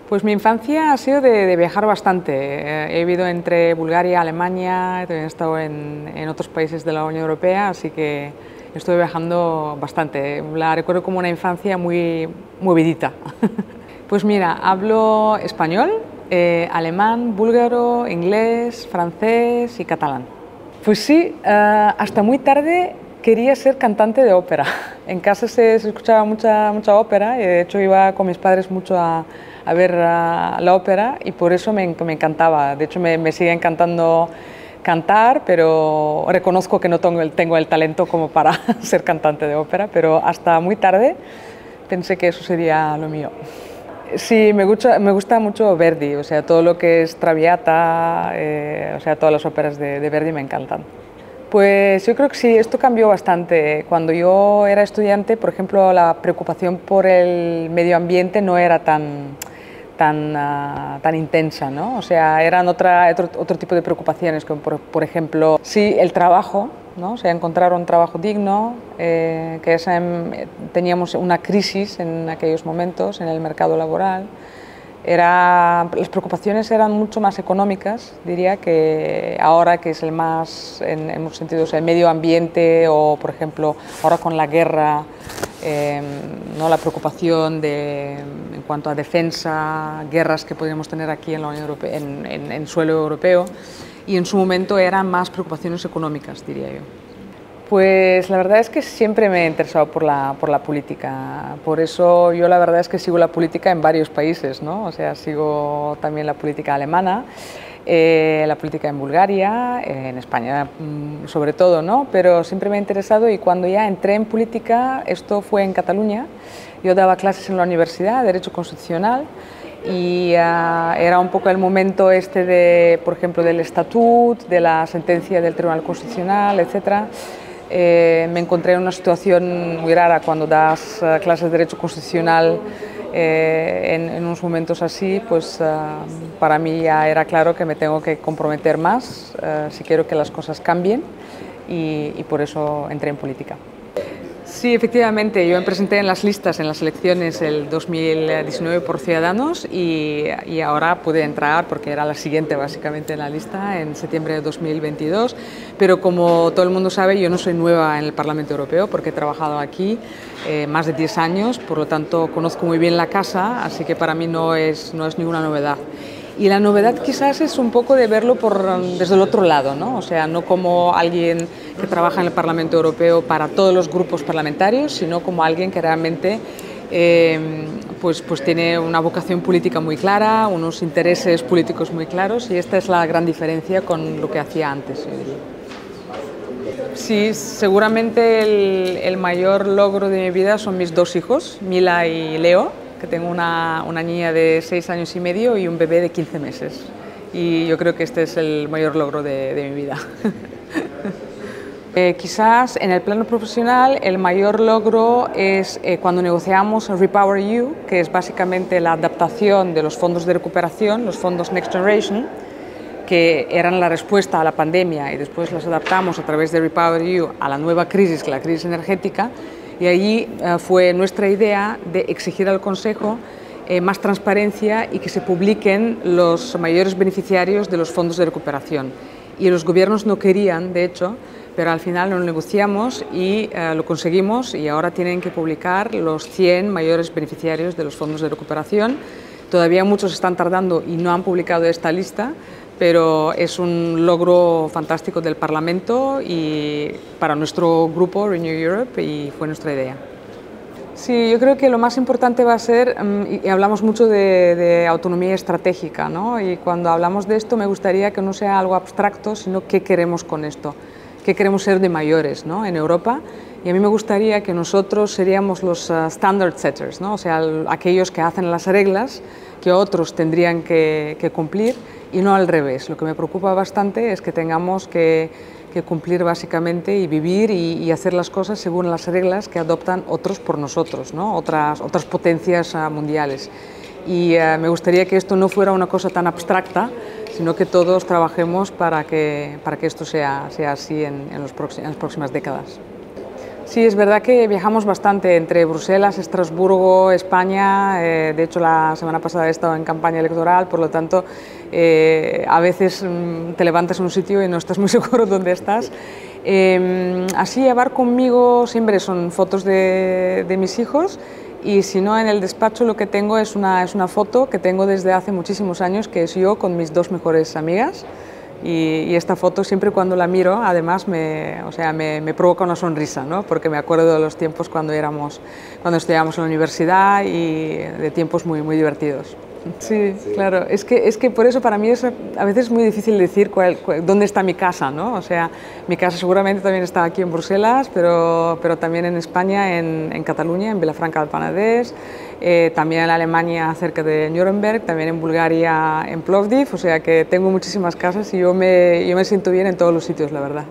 Pues mi infancia ha sido de viajar bastante. He vivido entre Bulgaria, Alemania, he estado en otros países de la Unión Europea, así que estuve viajando bastante. La recuerdo como una infancia muy movidita. Pues mira, hablo español, alemán, búlgaro, inglés, francés y catalán. Pues sí, hasta muy tarde quería ser cantante de ópera. En casa se escuchaba mucha ópera y de hecho iba con mis padres mucho a ver la ópera y por eso me encantaba. De hecho me sigue encantando cantar, pero reconozco que no tengo el talento como para ser cantante de ópera, pero hasta muy tarde pensé que eso sería lo mío. Sí, me gusta mucho Verdi, o sea, todo lo que es Traviata, o sea, todas las óperas de Verdi me encantan. Pues yo creo que sí, esto cambió bastante. Cuando yo era estudiante, por ejemplo, la preocupación por el medio ambiente no era tan intensa, ¿no? O sea, eran otro tipo de preocupaciones, como por ejemplo, sí, el trabajo, ¿no? O sea, encontrar un trabajo digno, teníamos una crisis en aquellos momentos en el mercado laboral. Las preocupaciones eran mucho más económicas, diría, que ahora que es en muchos sentidos, el medio ambiente o, por ejemplo, ahora con la guerra, ¿no? La preocupación en cuanto a defensa, guerras que podríamos tener aquí en la Unión Europea, en suelo europeo, y en su momento eran más preocupaciones económicas, diría yo. Pues la verdad es que siempre me he interesado por la política, por eso yo la verdad es que sigo la política en varios países, ¿no? O sea, sigo también la política alemana, la política en Bulgaria, en España sobre todo, ¿no? Pero siempre me ha interesado y cuando ya entré en política, esto fue en Cataluña, yo daba clases en la universidad de Derecho Constitucional y era un poco el momento por ejemplo, del estatut, de la sentencia del Tribunal Constitucional, etcétera. Me encontré en una situación muy rara cuando das clases de Derecho Constitucional en unos momentos así, pues para mí ya era claro que me tengo que comprometer más si quiero que las cosas cambien y por eso entré en política. Sí, efectivamente, yo me presenté en las listas en las elecciones el 2019 por Ciudadanos y ahora pude entrar porque era la siguiente básicamente en la lista en septiembre de 2022, pero como todo el mundo sabe yo no soy nueva en el Parlamento Europeo porque he trabajado aquí más de 10 años, por lo tanto conozco muy bien la casa, así que para mí no es ninguna novedad. Y la novedad quizás es un poco de verlo desde el otro lado, ¿no? O sea, no como alguien que trabaja en el Parlamento Europeo para todos los grupos parlamentarios, sino como alguien que realmente pues tiene una vocación política muy clara, unos intereses políticos muy claros y esta es la gran diferencia con lo que hacía antes. Sí, seguramente el mayor logro de mi vida son mis dos hijos, Mila y Leo, que tengo una niña de 6 años y medio y un bebé de 15 meses. Y yo creo que este es el mayor logro de mi vida. Quizás en el plano profesional el mayor logro es cuando negociamos REPowerEU, que es básicamente la adaptación de los fondos de recuperación, los fondos Next Generation, que eran la respuesta a la pandemia y después las adaptamos a través de REPowerEU a la nueva crisis, la crisis energética. Y allí fue nuestra idea de exigir al Consejo más transparencia y que se publiquen los mayores beneficiarios de los fondos de recuperación. Y los gobiernos no querían, de hecho, pero al final lo negociamos y lo conseguimos y ahora tienen que publicar los 100 mayores beneficiarios de los fondos de recuperación. Todavía muchos están tardando y no han publicado esta lista, pero es un logro fantástico del Parlamento y para nuestro grupo Renew Europe y fue nuestra idea. Sí, yo creo que lo más importante va a ser, y hablamos mucho de autonomía estratégica, ¿no? Y cuando hablamos de esto me gustaría que no sea algo abstracto, sino qué queremos con esto, qué queremos ser de mayores, ¿no? En Europa. Y a mí me gustaría que nosotros seríamos los standard setters, ¿no? O sea, aquellos que hacen las reglas que otros tendrían que cumplir y no al revés. Lo que me preocupa bastante es que tengamos que cumplir básicamente y vivir y hacer las cosas según las reglas que adoptan otros por nosotros, ¿no? Otras potencias mundiales. Y me gustaría que esto no fuera una cosa tan abstracta, sino que todos trabajemos para que esto sea así en las próximas décadas. Sí, es verdad que viajamos bastante entre Bruselas, Estrasburgo, España. De hecho, la semana pasada he estado en campaña electoral, por lo tanto, a veces te levantas en un sitio y no estás muy seguro dónde estás. Así, llevar conmigo siempre son fotos de mis hijos, y si no, en el despacho lo que tengo es una foto que tengo desde hace muchísimos años, que es yo con mis dos mejores amigas. Y esta foto, siempre cuando la miro, además o sea, me provoca una sonrisa, ¿no? Porque me acuerdo de los tiempos cuando estudiábamos en la universidad, y de tiempos muy, muy divertidos. Sí, claro, es que por eso para mí es a veces muy difícil decir dónde está mi casa, ¿no? O sea, mi casa seguramente también está aquí en Bruselas, pero también en España, en Cataluña, en Vilafranca del Penedès, también en Alemania, cerca de Nuremberg, también en Bulgaria, en Plovdiv. O sea que tengo muchísimas casas y yo me siento bien en todos los sitios, la verdad.